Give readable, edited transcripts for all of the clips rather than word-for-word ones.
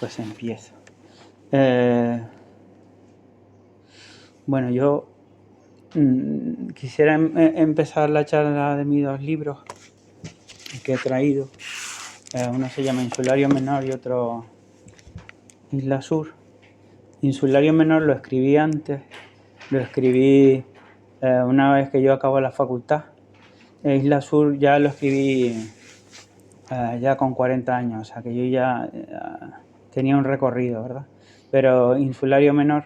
Pues empiezo. Bueno, yo quisiera empezar la charla de mis dos libros que he traído. Uno se llama Insulario Menor y otro Isla Sur. Insulario Menor lo escribí antes, lo escribí una vez que yo acabo la facultad. Isla Sur ya lo escribí ya con 40 años, o sea que yo ya tenía un recorrido, ¿verdad? Pero Insulario Menor,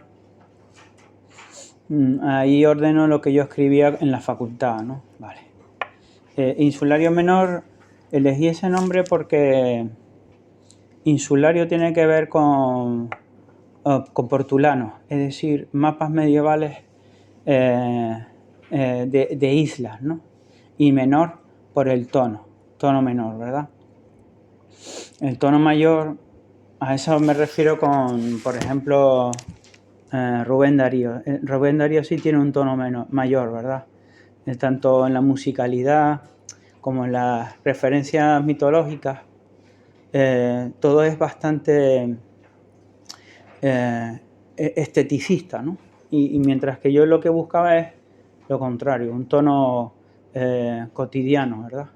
ahí ordeno lo que yo escribía en la facultad, ¿no? Vale. Insulario Menor, elegí ese nombre porque insulario tiene que ver con portulanos, es decir, mapas medievales de islas, ¿no? Y menor por el tono menor, ¿verdad? El tono mayor, a eso me refiero con, por ejemplo, Rubén Darío. Rubén Darío sí tiene un tono mayor, ¿verdad? Tanto en la musicalidad como en las referencias mitológicas. Todo es bastante esteticista, ¿no? Y mientras que yo lo que buscaba es lo contrario, un tono cotidiano, ¿verdad?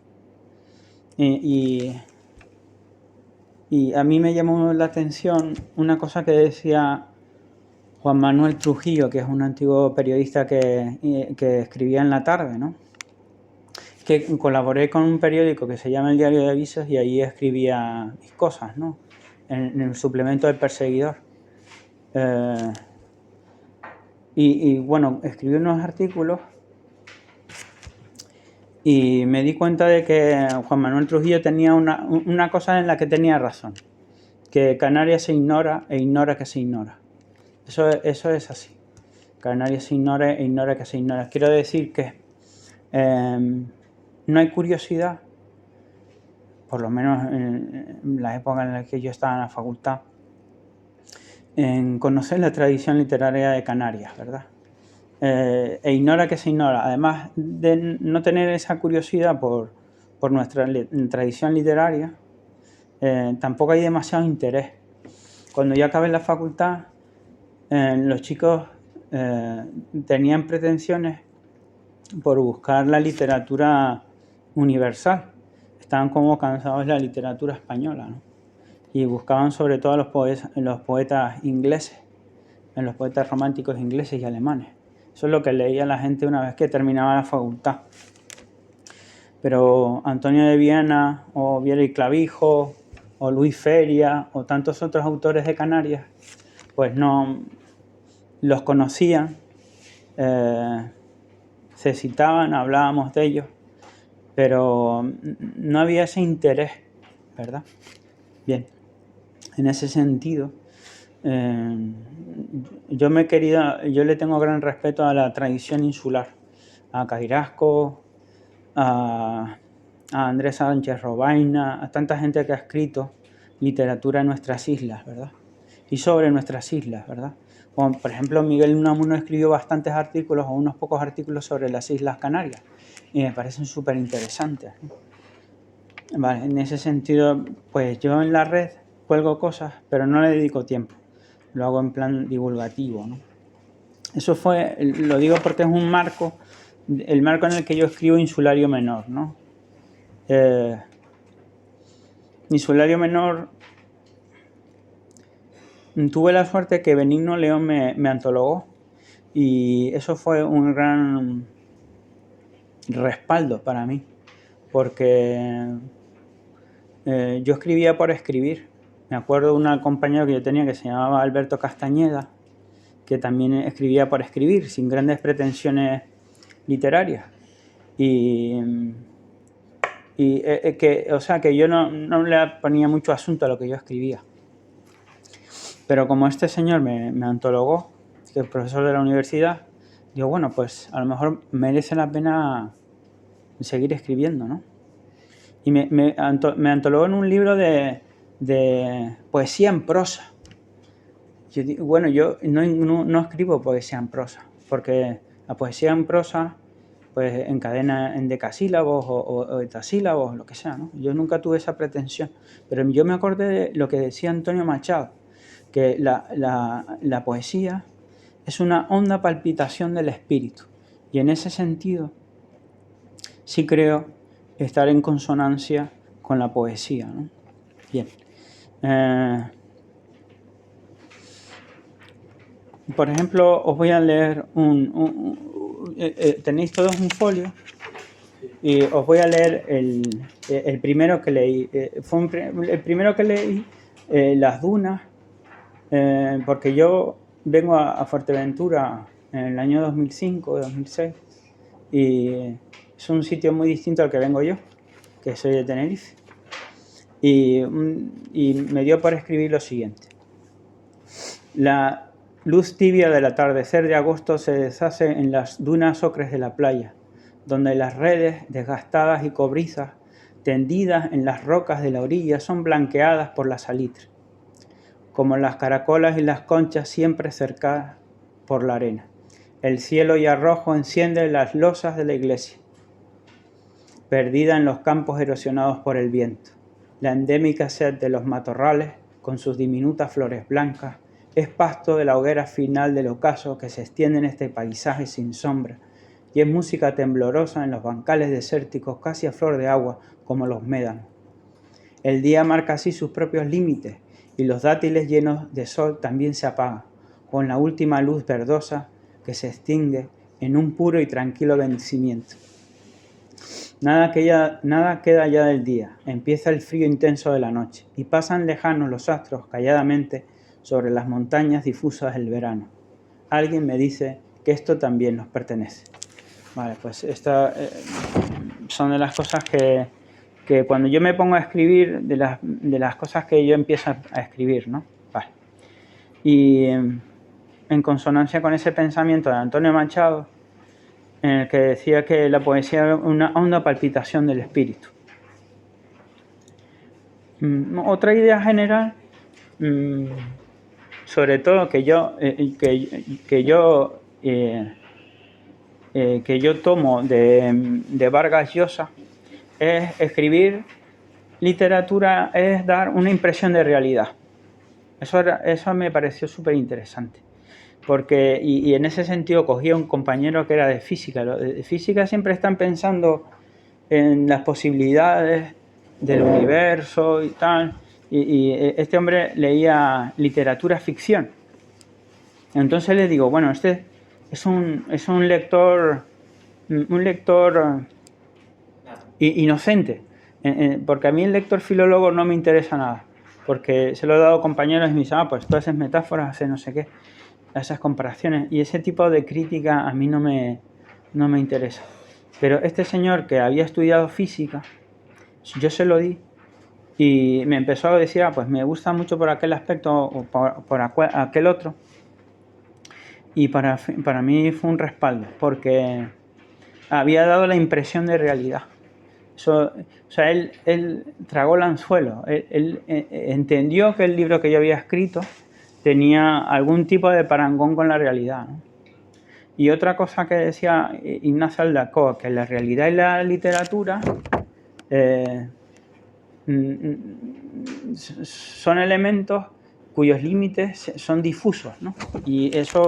Y a mí me llamó la atención una cosa que decía Juan Manuel Trujillo, que es un antiguo periodista que escribía en la tarde, ¿no? Que colaboré con un periódico que se llama El Diario de Avisos y ahí escribía mis cosas, ¿no? En el suplemento del Perseguidor. Y bueno, escribí unos artículos y me di cuenta de que Juan Manuel Trujillo tenía una cosa en la que tenía razón, que Canarias se ignora e ignora que se ignora. Eso es así. Canarias se ignora e ignora que se ignora. Quiero decir que no hay curiosidad, por lo menos en la época en la que yo estaba en la facultad, en conocer la tradición literaria de Canarias, ¿verdad? E ignora que se ignora. Además de no tener esa curiosidad por nuestra tradición literaria, tampoco hay demasiado interés. Cuando yo acabé en la facultad, los chicos tenían pretensiones por buscar la literatura universal. Estaban como cansados de la literatura española, ¿no? Y buscaban sobre todo en los poetas ingleses, en los poetas románticos ingleses y alemanes. Eso es lo que leía la gente una vez que terminaba la facultad. Pero Antonio de Viana, o Viera y Clavijo, o Luis Feria, o tantos otros autores de Canarias, pues no los conocían, se citaban, hablábamos de ellos, pero no había ese interés, ¿verdad? Bien, en ese sentido, yo le tengo gran respeto a la tradición insular, a Cairasco, a Andrés Sánchez Robaina, a tanta gente que ha escrito literatura en nuestras islas, ¿verdad? Y sobre nuestras islas, ¿verdad? Como por ejemplo Miguel Unamuno escribió bastantes artículos o unos pocos artículos sobre las Islas Canarias y me parecen súper interesantes, ¿no? Vale, en ese sentido, pues yo en la red cuelgo cosas, pero no le dedico tiempo. Lo hago en plan divulgativo, ¿no? Eso lo digo porque es un marco, el marco en el que yo escribo Insulario Menor, ¿no? Insulario Menor, tuve la suerte que Benigno León me antologó y eso fue un gran respaldo para mí, porque yo escribía por escribir. Me acuerdo de un compañero que yo tenía que se llamaba Alberto Castañeda, que también escribía por escribir, sin grandes pretensiones literarias. O sea, que yo no le ponía mucho asunto a lo que yo escribía. Pero como este señor me antologó, que es profesor de la universidad, digo, bueno, pues a lo mejor merece la pena seguir escribiendo, ¿no? Y me antologó en un libro de poesía en prosa. Yo no escribo poesía en prosa, porque la poesía en prosa pues encadena en decasílabos o hetasílabos, lo que sea, ¿no? Yo nunca tuve esa pretensión, pero yo me acordé de lo que decía Antonio Machado, que la poesía es una honda palpitación del espíritu, y en ese sentido sí creo estar en consonancia con la poesía, ¿no? Bien. Por ejemplo, os voy a leer tenéis todos un folio y os voy a leer el primero que leí. El primero que leí, Las Dunas, porque yo vengo a Fuerteventura en el año 2005, 2006, y es un sitio muy distinto al que vengo yo, que soy de Tenerife. Y me dio por escribir lo siguiente. La luz tibia del atardecer de agosto se deshace en las dunas ocres de la playa, donde las redes, desgastadas y cobrizas, tendidas en las rocas de la orilla, son blanqueadas por la salitre, como las caracolas y las conchas siempre cercadas por la arena. El cielo ya rojo enciende las losas de la iglesia, perdida en los campos erosionados por el viento. La endémica sed de los matorrales, con sus diminutas flores blancas, es pasto de la hoguera final del ocaso que se extiende en este paisaje sin sombra, y es música temblorosa en los bancales desérticos casi a flor de agua como los médanos. El día marca así sus propios límites, y los dátiles llenos de sol también se apagan, con la última luz verdosa que se extingue en un puro y tranquilo vencimiento. Nada queda ya del día, empieza el frío intenso de la noche, y pasan lejanos los astros calladamente sobre las montañas difusas del verano. Alguien me dice que esto también nos pertenece. Vale, pues estas son de las cosas que cuando yo me pongo a escribir, de las cosas que yo empiezo a escribir, ¿no? Vale. Y en consonancia con ese pensamiento de Antonio Machado, en el que decía que la poesía era una honda palpitación del espíritu. Otra idea general, sobre todo que yo tomo de Vargas Llosa, es escribir literatura, es dar una impresión de realidad. Eso me pareció súper interesante. Porque, y en ese sentido cogí a un compañero que era de física. Los de física siempre están pensando en las posibilidades del universo y tal. Y este hombre leía literatura ficción. Entonces le digo, bueno, este es un lector inocente. Porque a mí el lector filólogo no me interesa nada. Porque se lo he dado a compañeros y me dicen, pues tú haces metáforas, haces no sé qué. Esas comparaciones, y ese tipo de crítica a mí no me interesa. Pero este señor que había estudiado física, yo se lo di y me empezó a decir, pues me gusta mucho por aquel aspecto o por aquel otro, y para mí fue un respaldo porque había dado la impresión de realidad. O sea, él tragó el anzuelo, él entendió que el libro que yo había escrito tenía algún tipo de parangón con la realidad, ¿no? Y otra cosa que decía Ignacio Aldacó, que la realidad y la literatura son elementos cuyos límites son difusos, ¿no? Y eso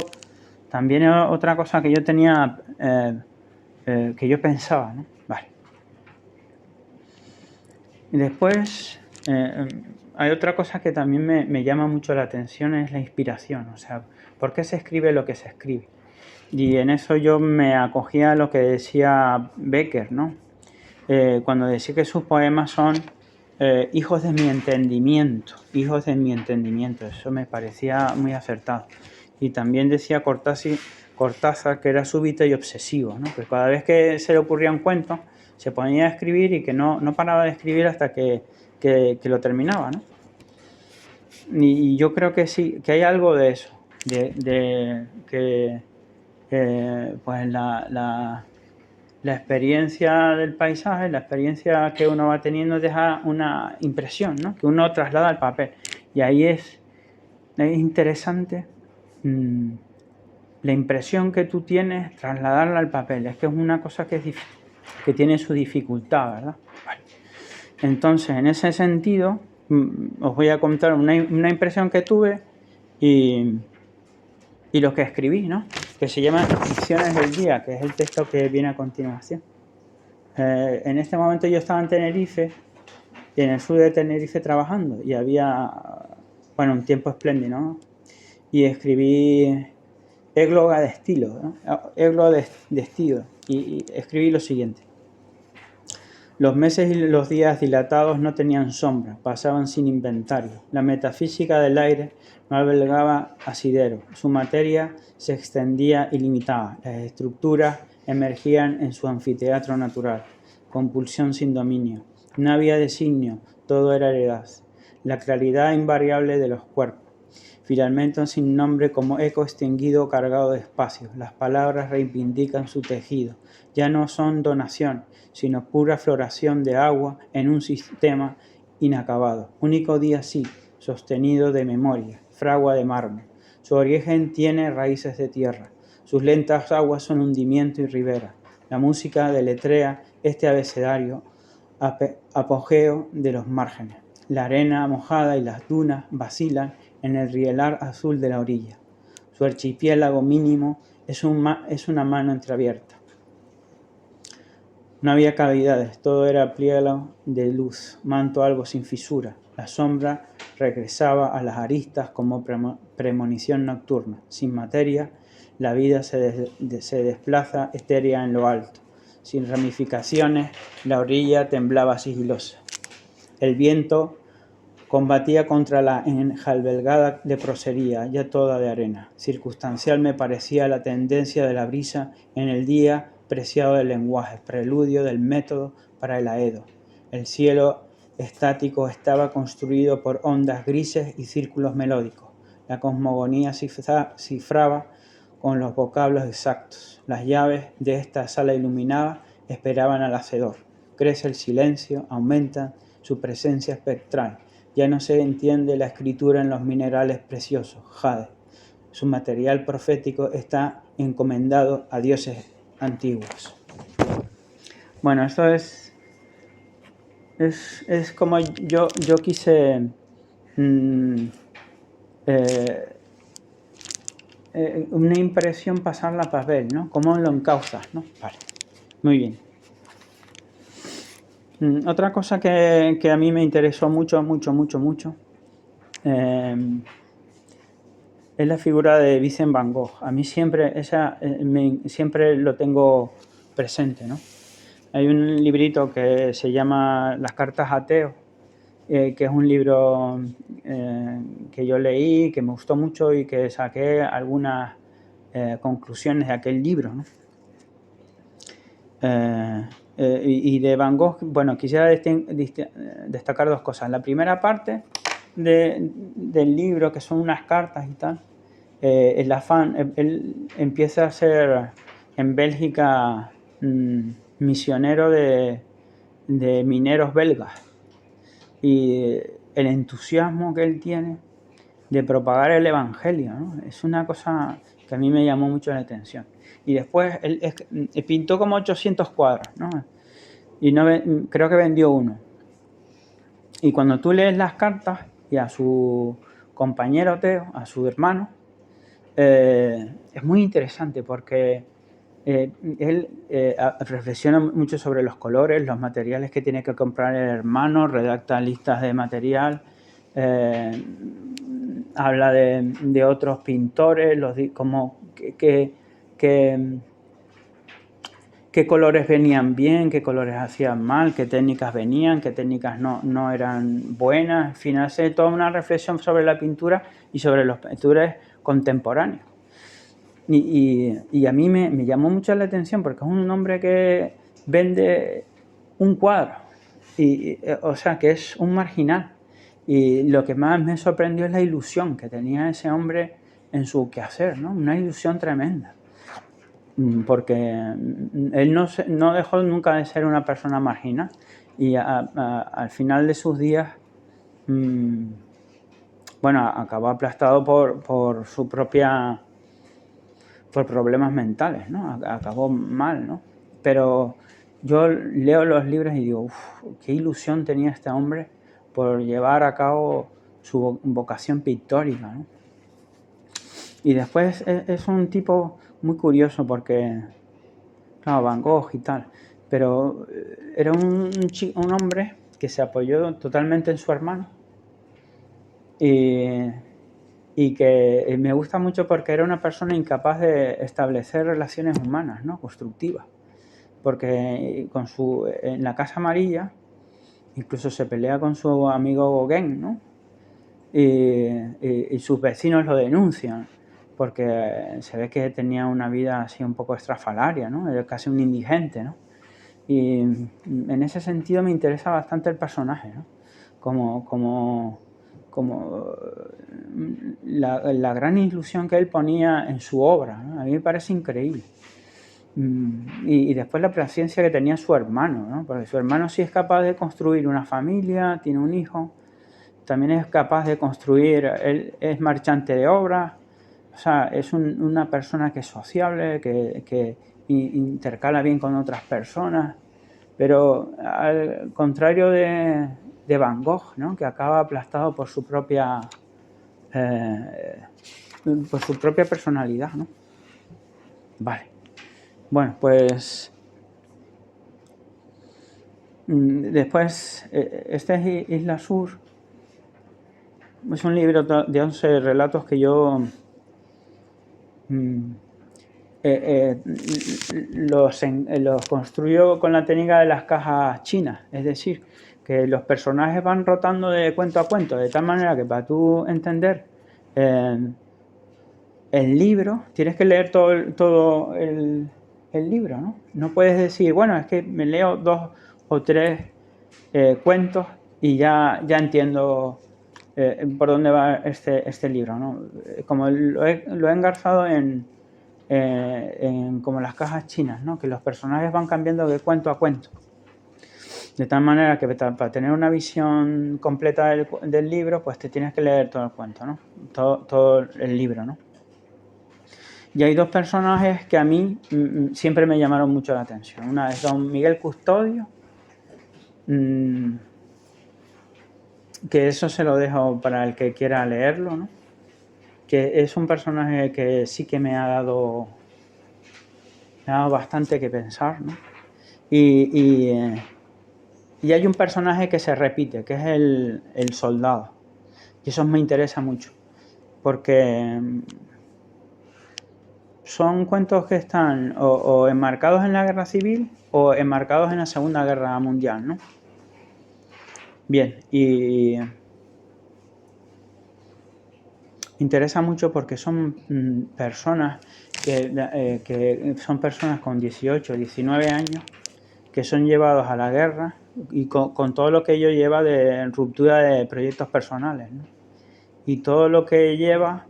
también es otra cosa que yo tenía, que yo pensaba, ¿no? Vale. Y después hay otra cosa que también me llama mucho la atención, es la inspiración. O sea, ¿por qué se escribe lo que se escribe? Y en eso yo me acogía a lo que decía Becker, ¿no? Cuando decía que sus poemas son hijos de mi entendimiento, eso me parecía muy acertado. Y también decía Cortázar que era súbito y obsesivo, ¿no? Que cada vez que se le ocurría un cuento se ponía a escribir y que no paraba de escribir hasta que lo terminaba, ¿no? Y yo creo que sí, que hay algo de eso, de que pues la experiencia del paisaje, la experiencia que uno va teniendo deja una impresión, ¿no? Que uno traslada al papel. Y ahí es interesante la impresión que tú tienes, trasladarla al papel. Es que es una cosa que tiene su dificultad, ¿verdad? Vale. Entonces, en ese sentido, os voy a contar una impresión que tuve y lo que escribí, ¿no? Que se llama Ficciones del Día, que es el texto que viene a continuación. En este momento yo estaba en Tenerife, en el sur de Tenerife trabajando, y había, bueno, un tiempo espléndido, ¿no? Y escribí égloga de estilo, ¿no? Égloga de estilo, y escribí lo siguiente. Los meses y los días dilatados no tenían sombra, pasaban sin inventario. La metafísica del aire no albergaba asidero. Su materia se extendía ilimitada. Las estructuras emergían en su anfiteatro natural. Compulsión sin dominio. No había designio, todo era heredad. La claridad invariable de los cuerpos. Finalmente un sin nombre como eco extinguido cargado de espacio. Las palabras reivindican su tejido. Ya no son donación, sino pura floración de agua en un sistema inacabado. Único día sí, sostenido de memoria, fragua de mármol. Su origen tiene raíces de tierra. Sus lentas aguas son hundimiento y ribera. La música deletrea este abecedario, apogeo de los márgenes. La arena mojada y las dunas vacilan en el rielar azul de la orilla. Su archipiélago mínimo es una mano entreabierta. No había cavidades, todo era pliego de luz, manto algo sin fisura. La sombra regresaba a las aristas como premonición nocturna. Sin materia, la vida se desplaza etérea en lo alto. Sin ramificaciones, la orilla temblaba sigilosa. El viento combatía contra la enjalbegada leprosería, ya toda de arena. Circunstancial me parecía la tendencia de la brisa en el día preciado del lenguaje, preludio del método para el aedo. El cielo estático estaba construido por ondas grises y círculos melódicos. La cosmogonía cifraba con los vocablos exactos. Las llaves de esta sala iluminada esperaban al hacedor. Crece el silencio, aumenta su presencia espectral. Ya no se entiende la escritura en los minerales preciosos, jade. Su material profético está encomendado a dioses antiguos. Bueno, esto es como yo quise una impresión pasarla a papel, ¿no? ¿Cómo lo encauzas, no? Vale, muy bien. Otra cosa que a mí me interesó mucho es la figura de Vincent Van Gogh. A mí siempre siempre lo tengo presente, ¿no? Hay un librito que se llama Las cartas a Teo, que es un libro que yo leí, que me gustó mucho y que saqué algunas conclusiones de aquel libro, ¿no? Y de Van Gogh, bueno, quisiera destacar dos cosas. La primera parte del libro, que son unas cartas y tal, el afán, él empieza a ser en Bélgica misionero de mineros belgas, y el entusiasmo que él tiene de propagar el evangelio, ¿no? Es una cosa que a mí me llamó mucho la atención. Y después él pintó como 800 cuadros, ¿no? Y creo que vendió uno. Y cuando tú lees las cartas y a su compañero Teo, a su hermano, es muy interesante porque él reflexiona mucho sobre los colores, los materiales que tiene que comprar el hermano, redacta listas de material, habla de otros pintores, como qué colores venían bien, qué colores hacían mal, qué técnicas venían, qué técnicas no eran buenas. Al final hace toda una reflexión sobre la pintura y sobre los pintores contemporáneos. Y a mí me llamó mucho la atención porque es un hombre que vende un cuadro, o sea, que es un marginal. Y lo que más me sorprendió es la ilusión que tenía ese hombre en su quehacer, ¿no? Una ilusión tremenda. Porque él no dejó nunca de ser una persona marginal. Y al final de sus días, bueno, acabó aplastado por su propia por problemas mentales, ¿no? Acabó mal, ¿no? Pero yo leo los libros y digo, qué ilusión tenía este hombre por llevar a cabo su vocación pictórica, ¿no? Y después es un tipo muy curioso porque, claro, Van Gogh y tal, pero era un hombre que se apoyó totalmente en su hermano y que me gusta mucho porque era una persona incapaz de establecer relaciones humanas, ¿no? Constructivas. Porque en la Casa Amarilla incluso se pelea con su amigo Gauguin, ¿no? Y sus vecinos lo denuncian porque se ve que tenía una vida así un poco estrafalaria, ¿no? Era casi un indigente, ¿no? Y en ese sentido me interesa bastante el personaje, ¿no? Como la gran ilusión que él ponía en su obra, ¿no? A mí me parece increíble. Y después la paciencia que tenía su hermano, ¿no? Porque su hermano sí es capaz de construir una familia, tiene un hijo, también es capaz de construir, él es marchante de obras, o sea, es una persona que es sociable, que intercala bien con otras personas, pero al contrario de Van Gogh, ¿no? Que acaba aplastado por su propia personalidad, ¿no? Vale. Bueno, pues después, este es Isla Sur. Es un libro de 11 relatos que yo los construyo con la técnica de las cajas chinas. Es decir, que los personajes van rotando de cuento a cuento, de tal manera que para tú entender el libro, tienes que leer todo el libro, ¿no? No puedes decir, bueno, es que me leo 2 o 3 cuentos y ya entiendo por dónde va este libro, ¿no? Como lo he engarzado en como las cajas chinas, ¿no? Que los personajes van cambiando de cuento a cuento. De tal manera que para tener una visión completa del libro, pues te tienes que leer todo el cuento, ¿no? Todo el libro, ¿no? Y hay 2 personajes que a mí siempre me llamaron mucho la atención. Una es don Miguel Custodio, que eso se lo dejo para el que quiera leerlo, ¿no? Que es un personaje que sí que me ha dado bastante que pensar, ¿no? Y hay un personaje que se repite, que es el soldado. Y eso me interesa mucho, porque son cuentos que están o enmarcados en la Guerra Civil o enmarcados en la Segunda Guerra Mundial, ¿no? Bien, y interesa mucho porque son personas que son personas con 18, 19 años que son llevados a la guerra y con todo lo que ello lleva de ruptura de proyectos personales, ¿no? Y todo lo que lleva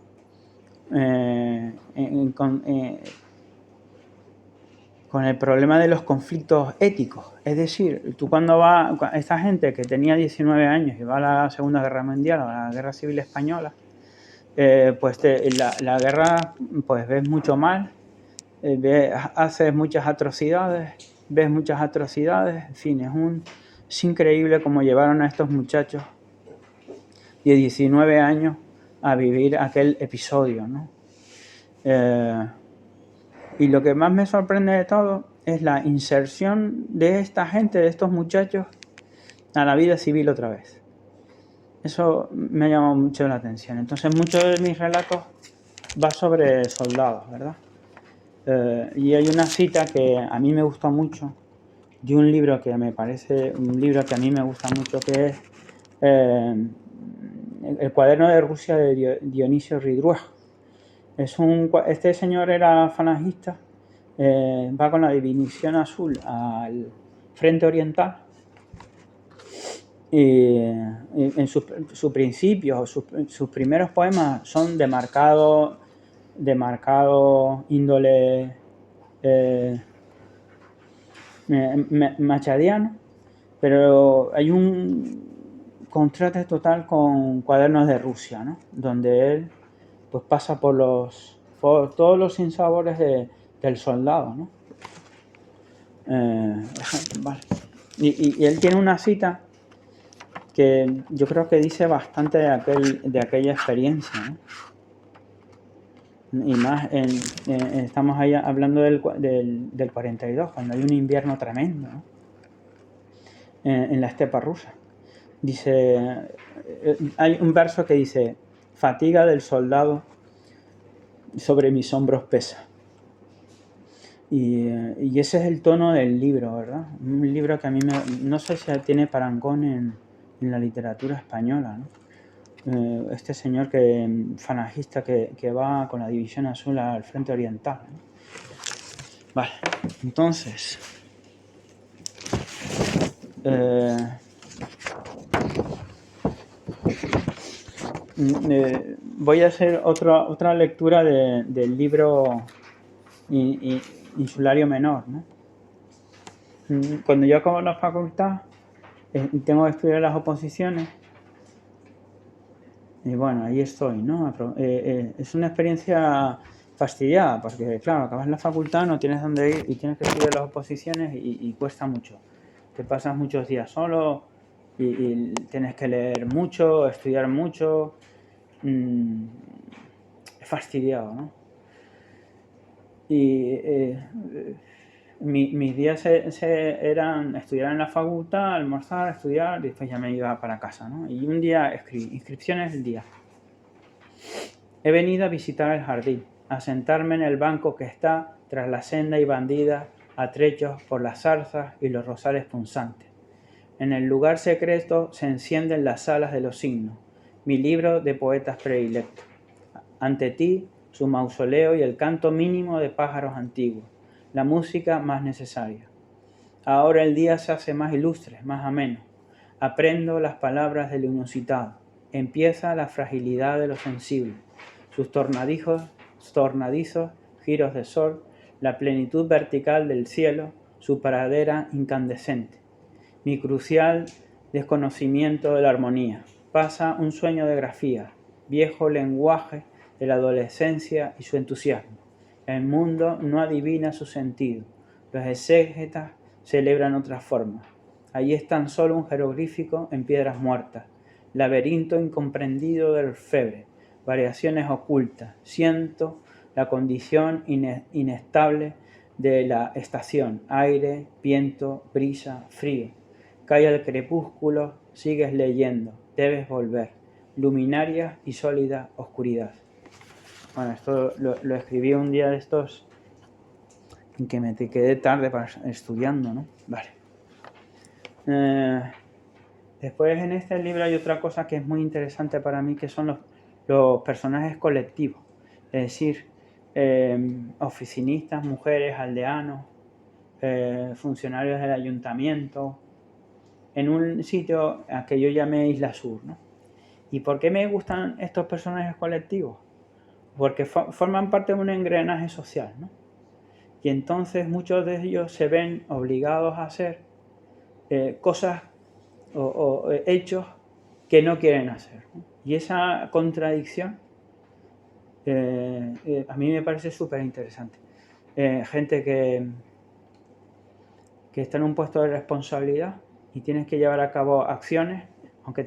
con el problema de los conflictos éticos. Es decir, tú cuando vas, esta gente que tenía 19 años y va a la Segunda Guerra Mundial, a la Guerra Civil Española, pues la guerra, pues ves mucho mal, haces muchas atrocidades, ves muchas atrocidades, en fin, es increíble cómo llevaron a estos muchachos de 19 años a vivir aquel episodio, ¿no? Y lo que más me sorprende de todo es la inserción de esta gente, de estos muchachos, a la vida civil otra vez. Eso me ha llamado mucho la atención. Entonces, muchos de mis relatos va sobre soldados, ¿verdad? Y hay una cita que a mí me gustó mucho, de un libro que me parece un libro que a mí me gusta mucho, que es El cuaderno de Rusia de Dionisio Ridruejo. Este señor era falangista, va con la división azul al frente oriental y en sus principios, sus primeros poemas son de marcado índole machadiano, pero hay un contraste total con Cuadernos de Rusia, ¿no? Donde él pues pasa por los por todos los sinsabores del soldado, ¿no? Vale. Y él tiene una cita que yo creo que dice bastante de aquella experiencia, ¿no? Y más, estamos ahí hablando del 42, cuando hay un invierno tremendo, ¿no? En la estepa rusa. Dice, hay un verso que dice: fatiga del soldado sobre mis hombros pesa. Y ese es el tono del libro, ¿verdad? Un libro que a mí no sé si tiene parangón en la literatura española, ¿no? Este señor falangista que va con la División Azul al frente oriental, ¿no? Vale, entonces voy a hacer otra lectura del libro Insulario Menor, ¿no? Cuando yo acabo la facultad tengo que estudiar las oposiciones y bueno, ahí estoy, ¿no? Es una experiencia fastidiada porque, claro, acabas la facultad, no tienes dónde ir y tienes que estudiar las oposiciones y cuesta mucho. Te pasas muchos días solo y tienes que leer mucho, estudiar mucho. Es fastidiado, ¿no? Y mis días eran estudiar en la facultad, almorzar, estudiar y después ya me iba para casa, ¿no? Y un día inscripciones del día. He venido a visitar el jardín, a sentarme en el banco que está tras la senda y bandida a trechos por las zarzas y los rosales punzantes. En el lugar secreto se encienden las salas de los signos, mi libro de poetas predilectos. Ante ti, su mausoleo y el canto mínimo de pájaros antiguos, la música más necesaria. Ahora el día se hace más ilustre, más ameno. Aprendo las palabras del inusitado. Empieza la fragilidad de lo sensible, sus tornadizos giros de sol, la plenitud vertical del cielo, su pradera incandescente. Mi crucial desconocimiento de la armonía. Pasa un sueño de grafía, viejo lenguaje de la adolescencia y su entusiasmo. El mundo no adivina su sentido. Los exégetas celebran otras formas. Allí es tan solo un jeroglífico en piedras muertas, laberinto incomprendido del orfebre, variaciones ocultas. Siento la condición inestable de la estación, aire, viento, brisa, frío. Cae el crepúsculo, sigues leyendo, debes volver. Luminaria y sólida oscuridad. Bueno, esto lo escribí un día de estos en que me quedé tarde estudiando, ¿no? Vale. Después en este libro hay otra cosa que es muy interesante para mí, que son los personajes colectivos. Es decir, oficinistas, mujeres, aldeanos, funcionarios del ayuntamiento, en un sitio a que yo llamé Isla Sur, ¿no? ¿Y por qué me gustan estos personajes colectivos? Porque forman parte de un engranaje social, ¿no? Y entonces muchos de ellos se ven obligados a hacer cosas o hechos que no quieren hacer, ¿no? Y esa contradicción a mí me parece súper interesante. Gente que está en un puesto de responsabilidad y tienes que llevar a cabo acciones, aunque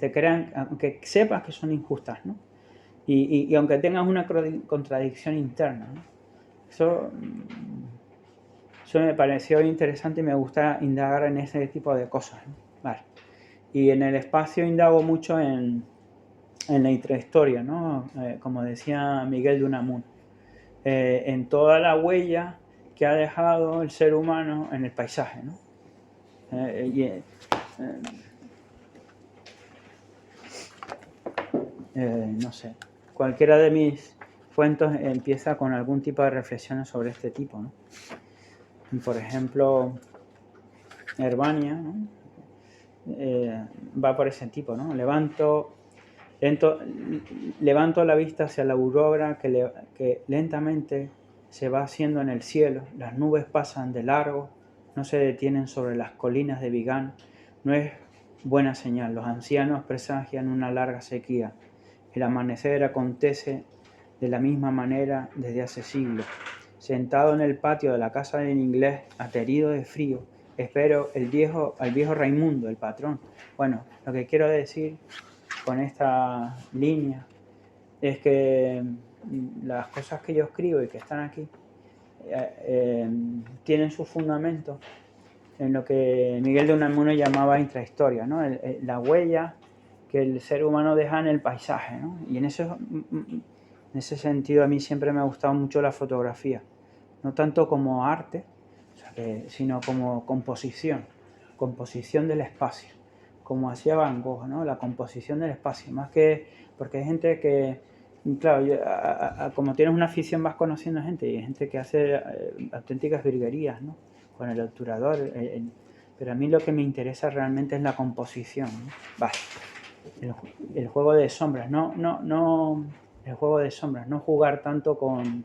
sepas que son injustas, ¿no? Y aunque tengas una contradicción interna, ¿no? Eso me pareció interesante y me gusta indagar en ese tipo de cosas, ¿no? Vale. Y en el espacio indago mucho en la intrahistoria, ¿no? Como decía Miguel de Unamuno, en toda la huella que ha dejado el ser humano en el paisaje, ¿no? No sé, cualquiera de mis cuentos empieza con algún tipo de reflexiones sobre este tipo, ¿no? Por ejemplo, Herbania, ¿no? Va por ese tipo, ¿no? Levanto la vista hacia la aurora que lentamente se va haciendo en el cielo. Las nubes pasan de largo, no se detienen sobre las colinas de Vigán. No es buena señal. Los ancianos presagian una larga sequía. El amanecer acontece de la misma manera desde hace siglos. Sentado en el patio de la casa del inglés, aterido de frío, espero al viejo Raimundo, el patrón. Bueno, lo que quiero decir con esta línea es que las cosas que yo escribo y que están aquí tienen su fundamento en lo que Miguel de Unamuno llamaba intrahistoria, ¿no? La huella que el ser humano deja en el paisaje, ¿no? Y en ese sentido a mí siempre me ha gustado mucho la fotografía, no tanto como arte, sino como composición del espacio, como hacía Van Gogh, ¿no? La composición del espacio, más que porque hay gente que, claro, como tienes una afición vas conociendo gente y hay gente que hace auténticas virguerías, ¿no? Con el obturador, pero a mí lo que me interesa realmente es la composición, ¿no? Vale. El juego de sombras, el juego de sombras, no jugar tanto con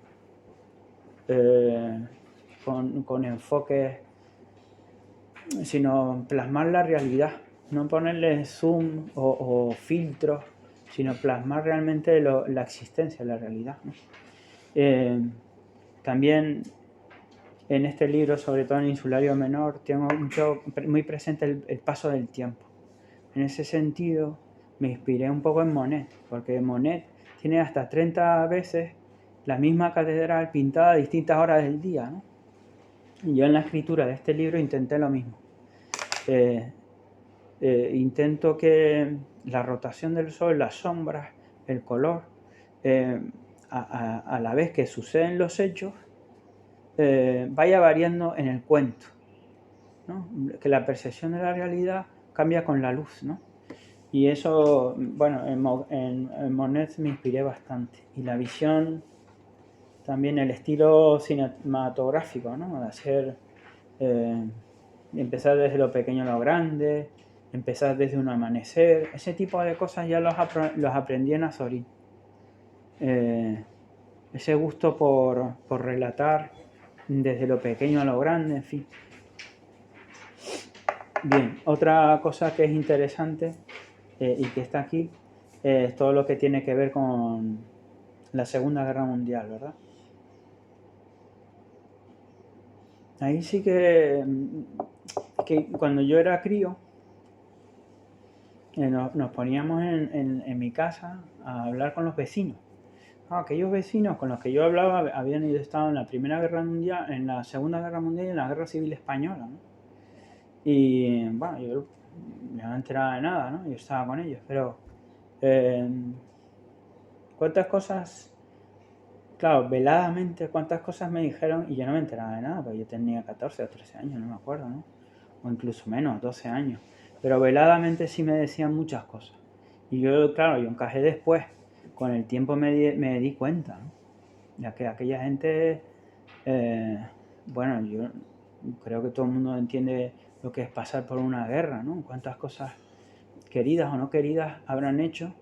enfoques, sino plasmar la realidad, no ponerle zoom o filtros, sino plasmar realmente la existencia, la realidad, ¿no? También en este libro, sobre todo en Insulario Menor, tengo muy presente el paso del tiempo. En ese sentido, me inspiré un poco en Monet, porque Monet tiene hasta 30 veces la misma catedral pintada a distintas horas del día, ¿no? Y yo en la escritura de este libro intenté lo mismo. Intento que la rotación del sol, las sombras, el color, a la vez que suceden los hechos, vaya variando en el cuento, ¿no? Que la percepción de la realidad cambia con la luz, ¿no? Y eso, bueno, en Monet me inspiré bastante. Y la visión, también el estilo cinematográfico, ¿no? De hacer, empezar desde lo pequeño a lo grande, empezar desde un amanecer, ese tipo de cosas ya los aprendí en Azorín. Ese gusto por relatar desde lo pequeño a lo grande, en fin. Bien, otra cosa que es interesante y que está aquí es todo lo que tiene que ver con la Segunda Guerra Mundial, ¿verdad? Ahí sí que cuando yo era crío, nos poníamos en mi casa a hablar con los vecinos. Aquellos vecinos con los que yo hablaba habían estado en la Primera Guerra Mundial, en la Segunda Guerra Mundial y en la Guerra Civil Española, ¿no? Y bueno, yo no enteraba de nada, ¿no? Yo estaba con ellos, pero cuántas cosas, claro, veladamente cuántas cosas me dijeron y yo no me enteraba de nada, porque yo tenía 14 o 13 años, no me acuerdo, ¿no? O incluso menos, 12 años. Pero veladamente sí me decían muchas cosas. Y yo, claro, yo encajé después. Con el tiempo me di cuenta, ¿no? Ya que aquella gente, bueno, yo creo que todo el mundo entiende lo que es pasar por una guerra, ¿no? Cuántas cosas queridas o no queridas habrán hecho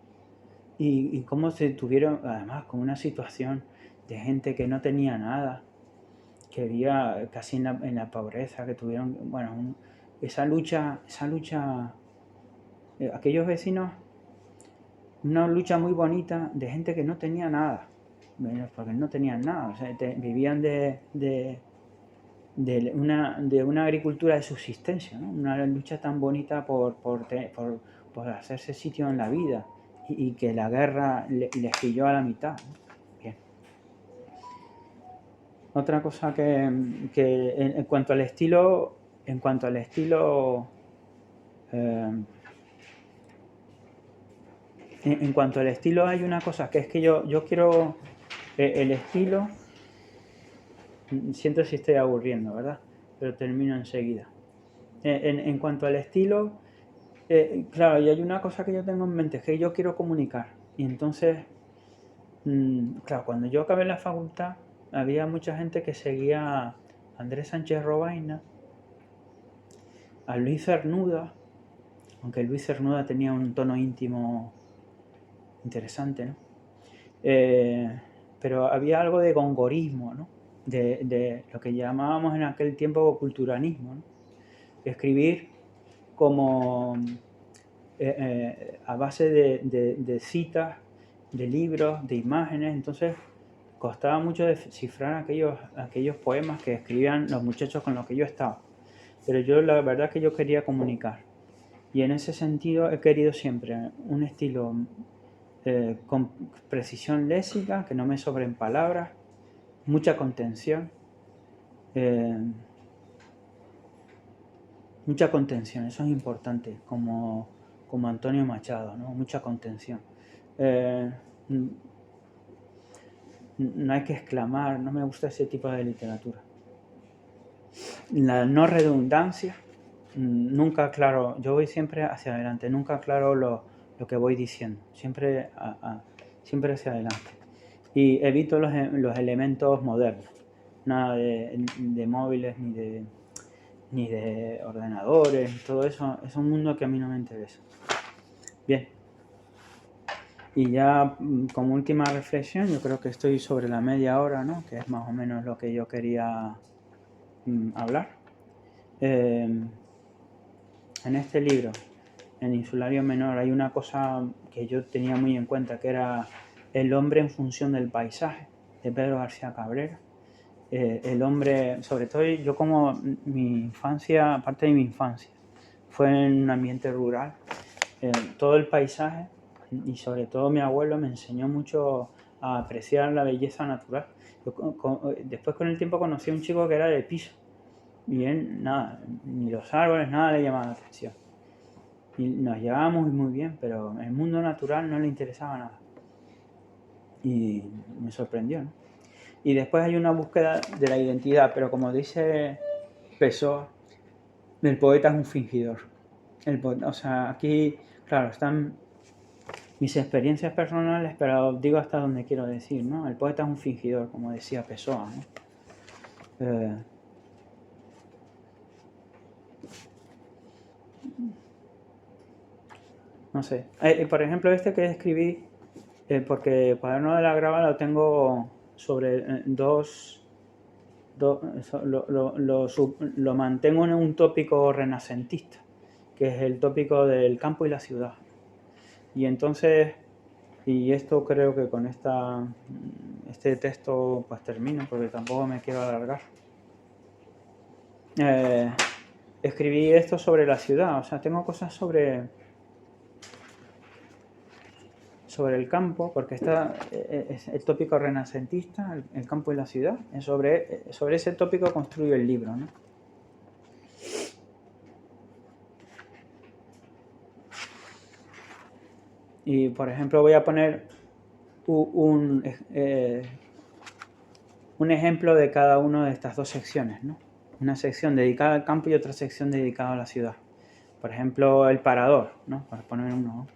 y cómo se tuvieron, además, con una situación de gente que no tenía nada, que vivía casi en la pobreza, que tuvieron, bueno, esa lucha, aquellos vecinos, una lucha muy bonita de gente que no tenía nada, porque no tenían nada, o sea, vivían de una agricultura de subsistencia, ¿no? Una lucha tan bonita por hacerse sitio en la vida y que la guerra les pilló a la mitad, ¿no? Bien. Otra cosa que en cuanto al estilo, en cuanto al estilo hay una cosa que es que yo quiero el estilo. Siento si estoy aburriendo, ¿verdad? Pero termino enseguida. En cuanto al estilo, claro, y hay una cosa que yo tengo en mente, es que yo quiero comunicar. Y entonces, claro, cuando yo acabé la facultad, había mucha gente que seguía a Andrés Sánchez Robaina, a Luis Cernuda, aunque Luis Cernuda tenía un tono íntimo interesante, ¿no? Pero había algo de gongorismo, ¿no? De lo que llamábamos en aquel tiempo culturalismo, ¿no? Escribir como a base de citas de libros, de imágenes, entonces costaba mucho descifrar aquellos poemas que escribían los muchachos con los que yo estaba. Pero yo la verdad que yo quería comunicar. Y en ese sentido he querido siempre un estilo con precisión léxica, que no me sobren palabras, mucha contención. Mucha contención, eso es importante, como Antonio Machado, ¿no? Mucha contención. No hay que exclamar, no me gusta ese tipo de literatura. La no redundancia, nunca aclaro, yo voy siempre hacia adelante, nunca aclaro lo que voy diciendo, siempre hacia adelante. Y evito los elementos modernos, nada de móviles ni de ordenadores, todo eso, es un mundo que a mí no me interesa. Bien. Y ya como última reflexión, yo creo que estoy sobre la media hora, ¿no? Que es más o menos lo que yo quería hablar. En este libro, en Insulario Menor, hay una cosa que yo tenía muy en cuenta, que era El hombre en función del paisaje, de Pedro García Cabrera. El hombre, sobre todo yo como mi infancia, aparte de mi infancia, fue en un ambiente rural, todo el paisaje y sobre todo mi abuelo me enseñó mucho a apreciar la belleza natural. Después con el tiempo conocí a un chico que era de piso y él nada, ni los árboles, nada le llamaba la atención. Y nos llevábamos muy bien, pero el mundo natural no le interesaba nada. Y me sorprendió, ¿no? Y después hay una búsqueda de la identidad, pero como dice Pessoa, el poeta es un fingidor. O sea, aquí, claro, están mis experiencias personales, pero digo hasta donde quiero decir, ¿no? El poeta es un fingidor, como decía Pessoa, ¿no? No sé. Por ejemplo, este que escribí, porque el cuaderno de la grava lo tengo sobre lo mantengo en un tópico renacentista, que es el tópico del campo y la ciudad. Y entonces, y esto creo que con este texto pues termino, porque tampoco me quiero alargar. Escribí esto sobre la ciudad, o sea, tengo cosas sobre el campo, porque está el tópico renacentista, el campo y la ciudad. Sobre ese tópico construyo el libro, ¿no? Y, por ejemplo, voy a poner un ejemplo de cada una de estas dos secciones, ¿no? Una sección dedicada al campo y otra sección dedicada a la ciudad. Por ejemplo, el parador, ¿no? Para poner uno, ¿no?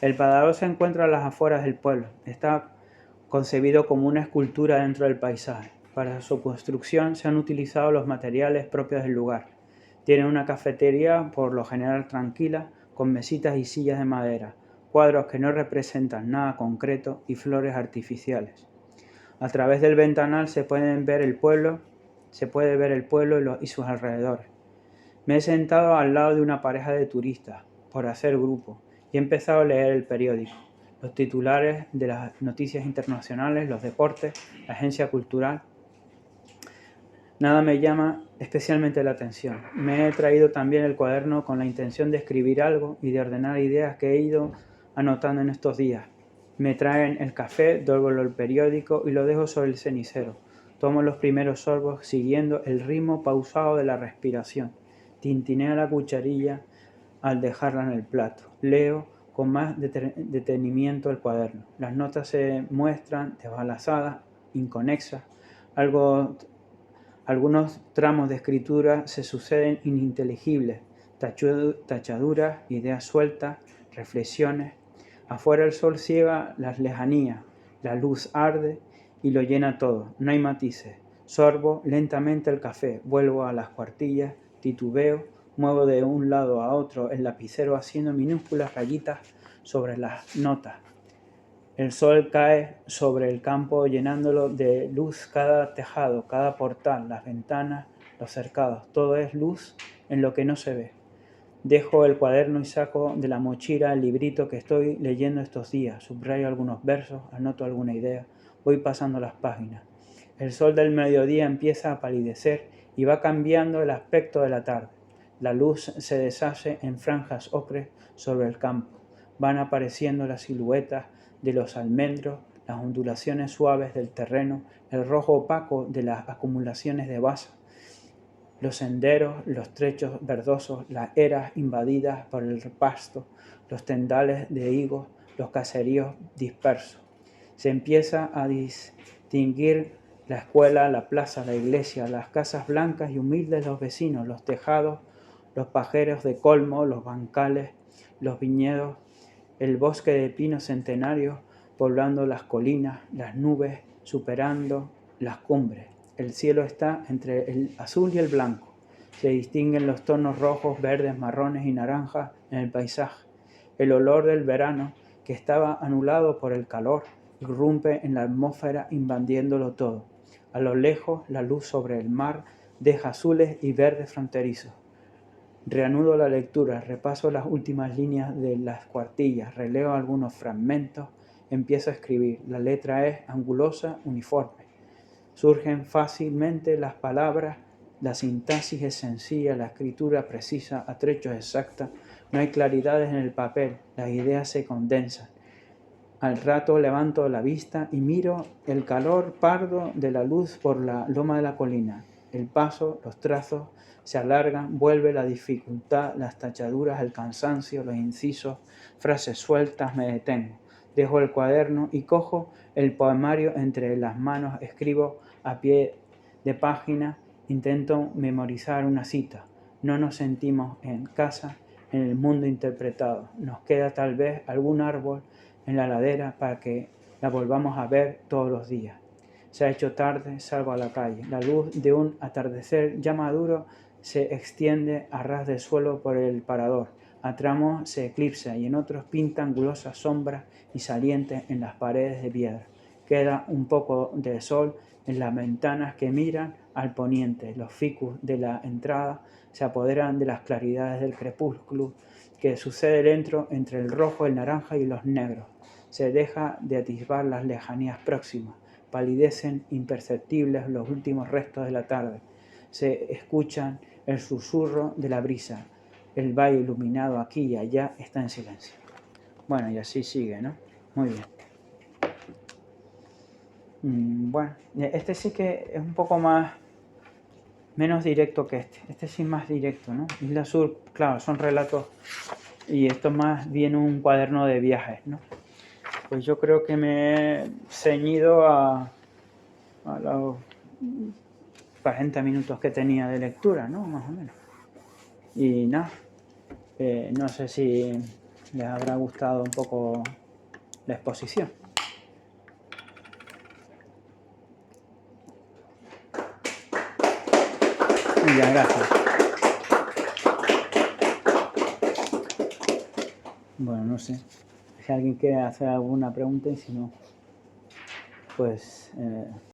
El parador se encuentra a las afueras del pueblo. Está concebido como una escultura dentro del paisaje. Para su construcción se han utilizado los materiales propios del lugar. Tiene una cafetería, por lo general tranquila, con mesitas y sillas de madera, cuadros que no representan nada concreto y flores artificiales. A través del ventanal se puede ver el pueblo y sus alrededores. Me he sentado al lado de una pareja de turistas, por hacer grupo, y he empezado a leer el periódico, los titulares de las noticias internacionales, los deportes, la agencia cultural. Nada me llama especialmente la atención. Me he traído también el cuaderno con la intención de escribir algo y de ordenar ideas que he ido anotando en estos días. Me traen el café, doblo el periódico y lo dejo sobre el cenicero. Tomo los primeros sorbos siguiendo el ritmo pausado de la respiración. Tintineo la cucharilla al dejarla en el plato. Leo con más detenimiento el cuaderno. Las notas se muestran desbalazadas, inconexas. Algunos tramos de escritura se suceden ininteligibles. Tachaduras, ideas sueltas, reflexiones. Afuera el sol ciega las lejanías. La luz arde y lo llena todo. No hay matices. Sorbo lentamente el café. Vuelvo a las cuartillas. Titubeo. Muevo de un lado a otro el lapicero haciendo minúsculas rayitas sobre las notas. El sol cae sobre el campo llenándolo de luz cada tejado, cada portal, las ventanas, los cercados. Todo es luz en lo que no se ve. Dejo el cuaderno y saco de la mochila el librito que estoy leyendo estos días. Subrayo algunos versos, anoto alguna idea. Voy pasando las páginas. El sol del mediodía empieza a palidecer y va cambiando el aspecto de la tarde. La luz se deshace en franjas ocres sobre el campo. Van apareciendo las siluetas de los almendros, las ondulaciones suaves del terreno, el rojo opaco de las acumulaciones de basa, los senderos, los trechos verdosos, las eras invadidas por el pasto, los tendales de higos, los caseríos dispersos. Se empieza a distinguir la escuela, la plaza, la iglesia, las casas blancas y humildes de los vecinos, los tejados, los pajeros de colmo, los bancales, los viñedos, el bosque de pinos centenarios poblando las colinas, las nubes superando las cumbres. El cielo está entre el azul y el blanco. Se distinguen los tonos rojos, verdes, marrones y naranjas en el paisaje. El olor del verano, que estaba anulado por el calor, irrumpe en la atmósfera invadiéndolo todo. A lo lejos, la luz sobre el mar deja azules y verdes fronterizos. Reanudo la lectura, repaso las últimas líneas de las cuartillas, releo algunos fragmentos, empiezo a escribir. La letra es angulosa, uniforme. Surgen fácilmente las palabras, la sintaxis es sencilla, la escritura precisa, a trechos exacta, no hay claridades en el papel, las ideas se condensan. Al rato levanto la vista y miro el calor pardo de la luz por la loma de la colina. El paso, los trazos se alargan, vuelve la dificultad, las tachaduras, el cansancio, los incisos, frases sueltas, me detengo. Dejo el cuaderno y cojo el poemario entre las manos, escribo a pie de página, intento memorizar una cita. No nos sentimos en casa, en el mundo interpretado. Nos queda tal vez algún árbol en la ladera para que la volvamos a ver todos los días. Se ha hecho tarde, salgo a la calle. La luz de un atardecer ya maduro se extiende a ras del suelo por el parador. A tramos se eclipsa y en otros pinta angulosas sombras y salientes en las paredes de piedra. Queda un poco de sol en las ventanas que miran al poniente. Los ficus de la entrada se apoderan de las claridades del crepúsculo que sucede dentro entre el rojo, el naranja y los negros. Se deja de atisbar las lejanías próximas. Palidecen imperceptibles los últimos restos de la tarde. Se escuchan el susurro de la brisa. El valle iluminado aquí y allá está en silencio. Bueno, y así sigue, ¿no? Muy bien. Bueno, este sí que es un poco menos directo que este. Este sí es más directo, ¿no? Isla Sur, claro, son relatos y esto es más bien un cuaderno de viajes, ¿no? Pues yo creo que me he ceñido a los 40 minutos que tenía de lectura, ¿no? Más o menos. Y nada, no sé si les habrá gustado un poco la exposición. Muchas gracias. Bueno, no sé. Si alguien quiere hacer alguna pregunta y si no, pues...